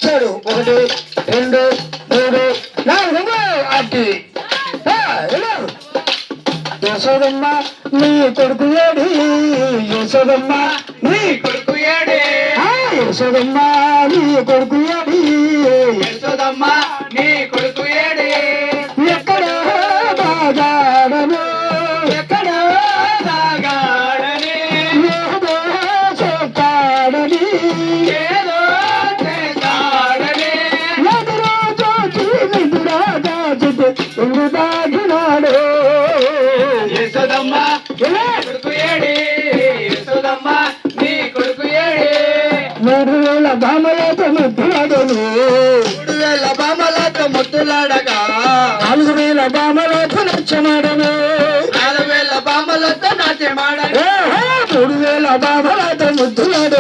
చూడు 1 2 3 4 అట్టి యశోదమ్మ నీ కొడుకు ఏడి యశోదమ్మ నీ కొడుకు ఏడి యశోదమ్మ నీ కొడుకు ఏడి యశోదమ్మ నీ కొడుకు ఏడి ఎక్కడో బాగాడను ఎక్కడో బాగాడని ఏదో చేస్తాడని ఏదో చేస్తాడని ఎదురో చూచి నిదురా దాచితే ఎందు దాగినాడు యశోదమ్మ కొడుకు ఏడి యశోదమ్మ నీ కొడుకు ఏడి 3000 బామలతో ముద్దులాడను 3000 బామలతో ముద్దులాడగా 4000 బామలతో నచ్చమాడను 4000 బామలతో నాట్యమాడను 3000 బామలతో ముద్దులాడను